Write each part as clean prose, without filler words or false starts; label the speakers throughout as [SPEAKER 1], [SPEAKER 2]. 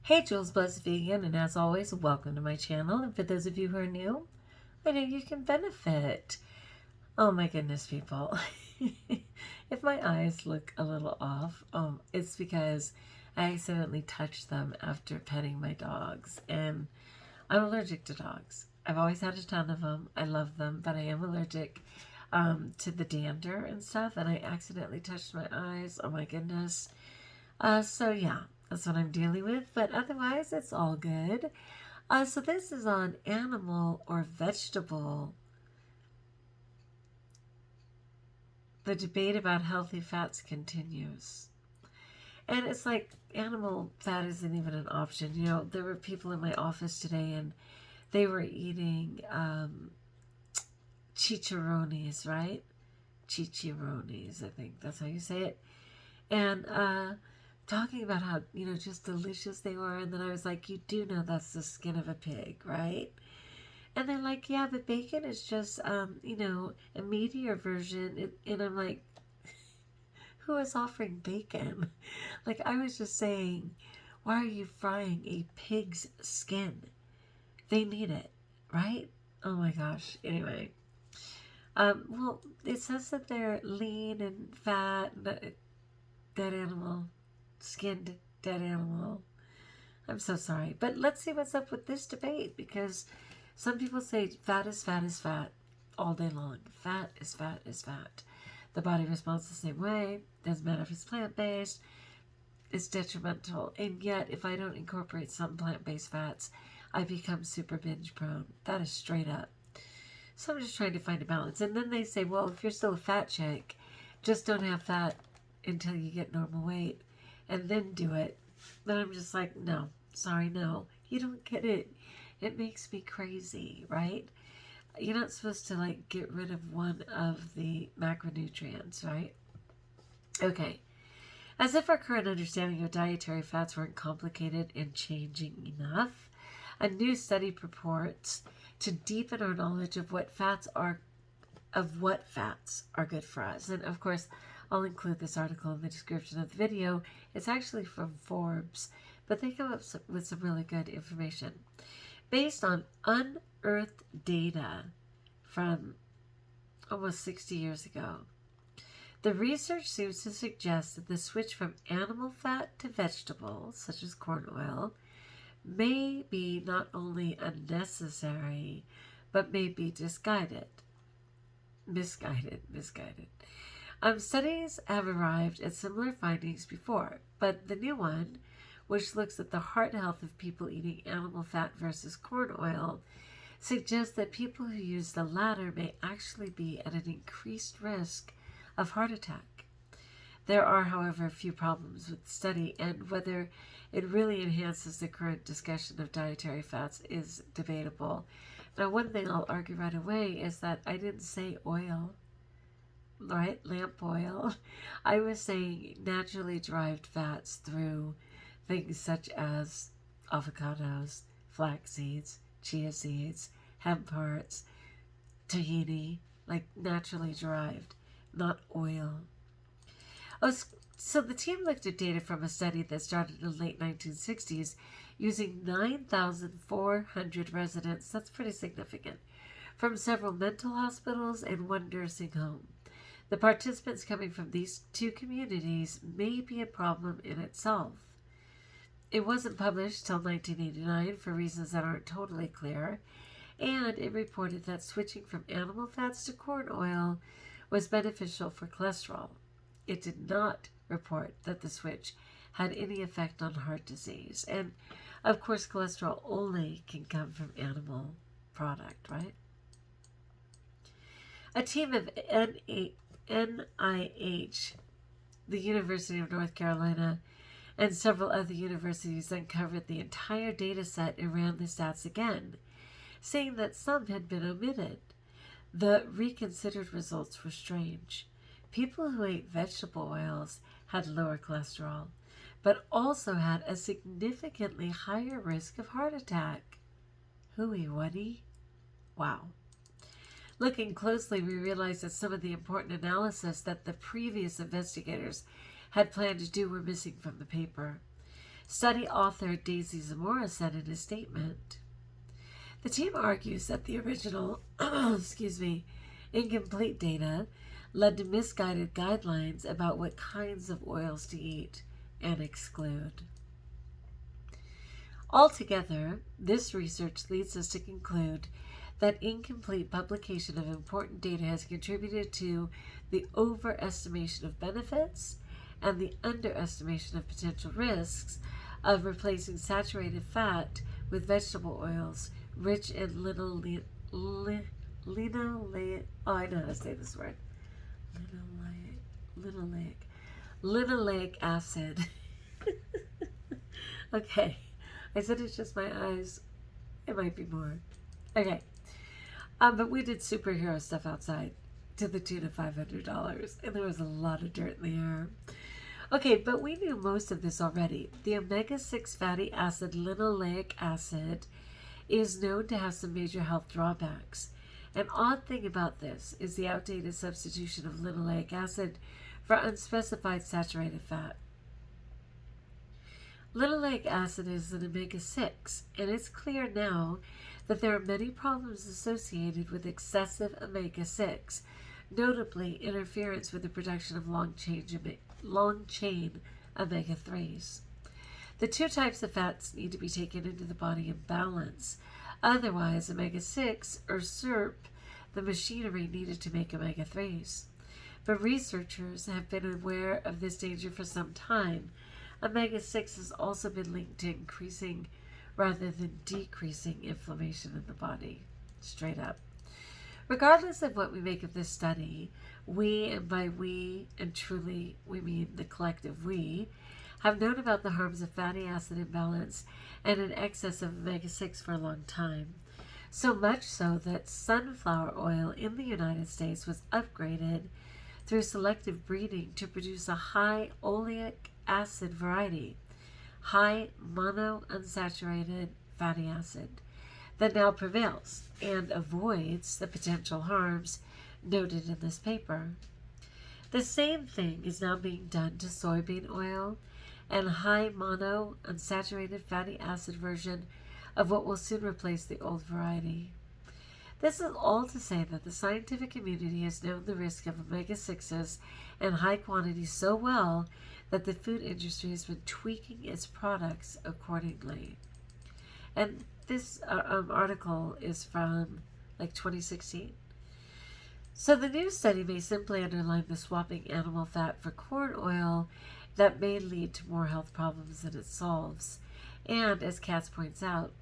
[SPEAKER 1] Hey, Jules Blessed Vegan, and as always, welcome to my channel. And for those of you who are new, I know you can benefit. Oh my goodness, people. If my eyes look a little off, it's because I accidentally touched them after petting my dogs, and I'm allergic to dogs. I've always had a ton of them. I love them, but I am allergic to the dander and stuff, and I accidentally touched my eyes. Oh my goodness. So yeah, that's what I'm dealing with, but otherwise it's all good. So this is on animal or vegetable. The debate about healthy fats continues. And it's like animal fat isn't even an option. You know, there were people in my office today and they were eating chicharrones, right? Chicharrones, I think that's how you say it. And talking about how, just delicious they were. And then I was like, you do know that's the skin of a pig, right? And they're like, yeah, but bacon is just, a meatier version. And I'm like, who is offering bacon? Like, I was just saying, why are you frying a pig's skin? They need it, right? Oh my gosh. Anyway. Well, it says that they're lean and fat, dead animal, skinned dead animal. I'm so sorry. But let's see what's up with this debate, because some people say fat is fat is fat all day long. Fat is fat is fat. The body responds the same way. Doesn't matter if it's plant-based. It's detrimental. And yet, if I don't incorporate some plant-based fats, I become super binge prone. That is straight up. So I'm just trying to find a balance. And then they say, well, if you're still a fat chick, just don't have fat until you get normal weight and then do it. Then I'm just like, no, sorry, no. You don't get it. It makes me crazy, right? You're not supposed to like get rid of one of the macronutrients, right? Okay. As if our current understanding of dietary fats weren't complicated and changing enough, a new study purports to deepen our knowledge of what fats are good for us. And of course, I'll include this article in the description of the video. It's actually from Forbes, but they come up with some really good information. Based on unearthed data from almost 60 years ago, the research seems to suggest that the switch from animal fat to vegetables, such as corn oil, may be not only unnecessary, but may be misguided. Studies have arrived at similar findings before, but the new one, which looks at the heart health of people eating animal fat versus corn oil, suggests that people who use the latter may actually be at an increased risk of heart attack. There are, however, a few problems with the study, and whether it really enhances the current discussion of dietary fats is debatable. Now, one thing I'll argue right away is that I didn't say oil, right? Lamp oil. I was saying naturally derived fats through things such as avocados, flax seeds, chia seeds, hemp hearts, tahini, like naturally derived, not oil. Oh, so the team looked at data from a study that started in the late 1960s using 9,400 residents, that's pretty significant, from several mental hospitals and one nursing home. The participants coming from these two communities may be a problem in itself. It wasn't published till 1989 for reasons that aren't totally clear, and it reported that switching from animal fats to corn oil was beneficial for cholesterol. It did not report that the switch had any effect on heart disease. And of course, cholesterol only can come from animal product, right? A team of NIH, the University of North Carolina, and several other universities uncovered the entire data set and ran the stats again, saying that some had been omitted. The reconsidered results were strange. People who ate vegetable oils had lower cholesterol, but also had a significantly higher risk of heart attack. Hooey-wuddy. Wow. Looking closely, we realized that some of the important analysis that the previous investigators had planned to do were missing from the paper. Study author Daisy Zamora said in a statement. The team argues that the original, incomplete data led to misguided guidelines about what kinds of oils to eat and exclude. Altogether, this research leads us to conclude that incomplete publication of important data has contributed to the overestimation of benefits and the underestimation of potential risks of replacing saturated fat with vegetable oils rich in linoleic acid. Okay, I said it's just my eyes. It might be more. Okay, but we did superhero stuff outside to the tune of $500, and there was a lot of dirt in the air. Okay, but we knew most of this already. The omega-6 fatty acid linoleic acid is known to have some major health drawbacks. An odd thing about this is the outdated substitution of linoleic acid for unspecified saturated fat. Linoleic acid is an omega-6, and it's clear now that there are many problems associated with excessive omega-6, notably interference with the production of long-chain omega-3s. The two types of fats need to be taken into the body in balance. Otherwise, omega-6 usurp the machinery needed to make omega-3s. But researchers have been aware of this danger for some time. Omega-6 has also been linked to increasing rather than decreasing inflammation in the body. Straight up. Regardless of what we make of this study, we, and by we and truly we mean the collective we, have known about the harms of fatty acid imbalance and an excess of omega-6 for a long time. So much so that sunflower oil in the United States was upgraded through selective breeding to produce a high oleic acid variety, high monounsaturated fatty acid, that now prevails and avoids the potential harms noted in this paper. The same thing is now being done to soybean oil and high monounsaturated fatty acid version of what will soon replace the old variety. This is all to say that the scientific community has known the risk of omega-6s and high quantities so well that the food industry has been tweaking its products accordingly. And this article is from 2016. So the new study may simply underline the swapping animal fat for corn oil that may lead to more health problems than it solves. And as Katz points out,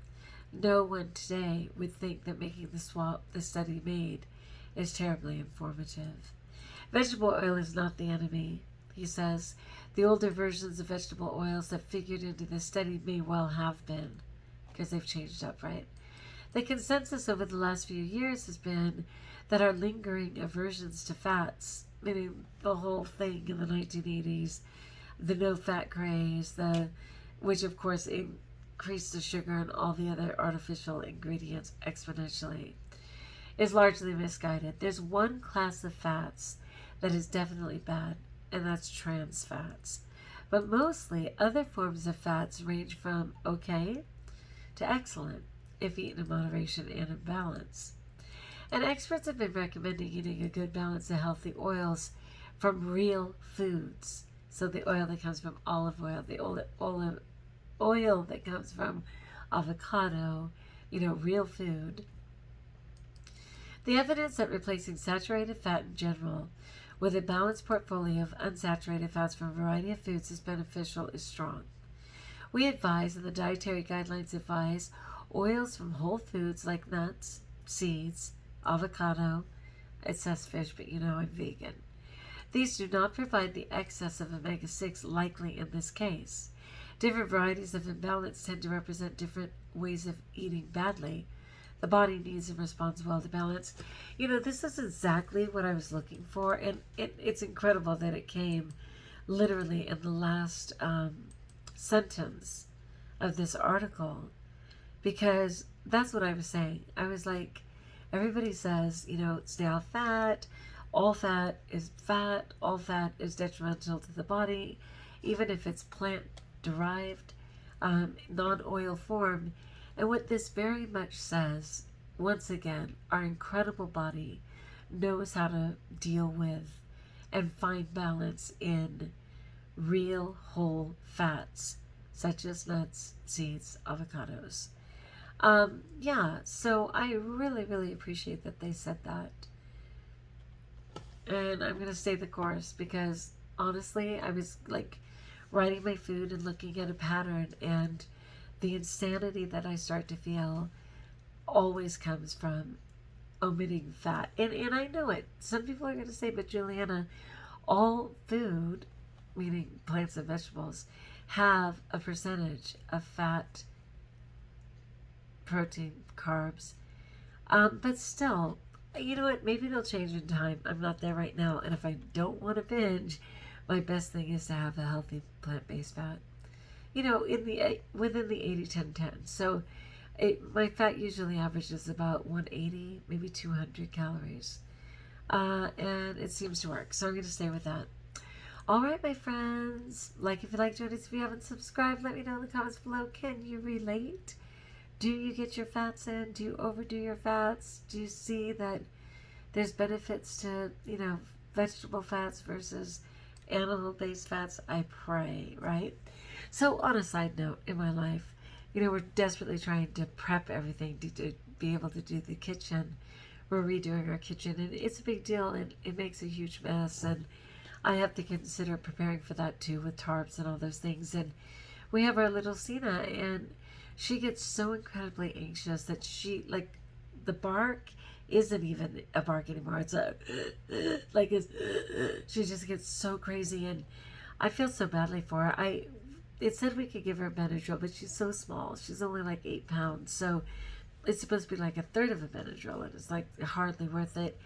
[SPEAKER 1] no one today would think that making the swap the study made is terribly informative. Vegetable oil is not the enemy, he says. The older versions of vegetable oils that figured into this study may well have been, because they've changed up, right? The consensus over the last few years has been that our lingering aversions to fats, meaning the whole thing in the 1980s, the no-fat craze, which of course increased the sugar and all the other artificial ingredients exponentially, is largely misguided. There's one class of fats that is definitely bad, and that's trans fats. But mostly, other forms of fats range from okay to excellent, if eaten in moderation and in balance. And experts have been recommending eating a good balance of healthy oils from real foods. So the oil that comes from olive oil, the olive oil that comes from avocado, real food. The evidence that replacing saturated fat in general with a balanced portfolio of unsaturated fats from a variety of foods is beneficial is strong. We advise, and the dietary guidelines advise, oils from whole foods like nuts, seeds, avocado. It says fish, but I'm vegan. These do not provide the excess of omega-6 likely in this case. Different varieties of imbalance tend to represent different ways of eating badly. The body needs and responds well to balance. This is exactly what I was looking for, and it's incredible that it came literally in the last sentence of this article, because that's what I was saying. I was like, everybody says, stay off fat, all fat, all fat is detrimental to the body, even if it's plant derived. non-oil form. And what this very much says, once again, our incredible body knows how to deal with and find balance in real whole fats, such as nuts, seeds, avocados. Yeah, so I really, really appreciate that they said that. And I'm going to stay the course because honestly, I was like writing my food and looking at a pattern, and the insanity that I start to feel always comes from omitting fat. And I know it. Some people are going to say, but Juliana, all food, meaning plants and vegetables, have a percentage of fat, protein, carbs. But still, you know what? Maybe it'll change in time. I'm not there right now. And if I don't want to binge, my best thing is to have a healthy plant-based fat. You know, within the 80-10-10. So my fat usually averages about 180, maybe 200 calories. And it seems to work. So I'm going to stay with that. All right, my friends. Like if you like joining us, if you haven't subscribed, let me know in the comments below. Can you relate? Do you get your fats in? Do you overdo your fats? Do you see that there's benefits to, vegetable fats versus animal-based fats? I pray, right? So on a side note, in my life, we're desperately trying to prep everything to be able to do the kitchen. We're redoing our kitchen, and it's a big deal, and it makes a huge mess, and I have to consider preparing for that too with tarps and all those things. And we have our little Sina, and she gets so incredibly anxious that the bark isn't even a bark anymore. It's she just gets so crazy, and I feel so badly for her. It said we could give her a Benadryl, but she's so small. She's only like 8 pounds, so it's supposed to be like a third of a Benadryl, and it's like hardly worth it.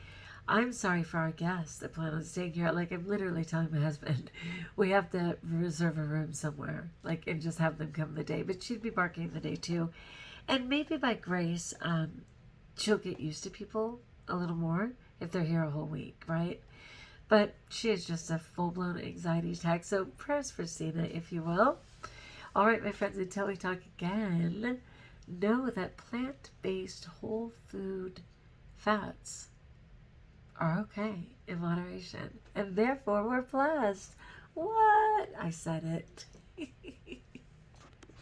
[SPEAKER 1] I'm sorry for our guests that plan on staying here. Like, I'm literally telling my husband, we have to reserve a room somewhere, and just have them come the day. But she'd be barking the day too. And maybe by grace, she'll get used to people a little more if they're here a whole week, right? But she is just a full-blown anxiety attack. So prayers for Sina, if you will. All right, my friends, until we talk again, know that plant-based whole food fats are okay in moderation, and therefore we're blessed. What? I said it.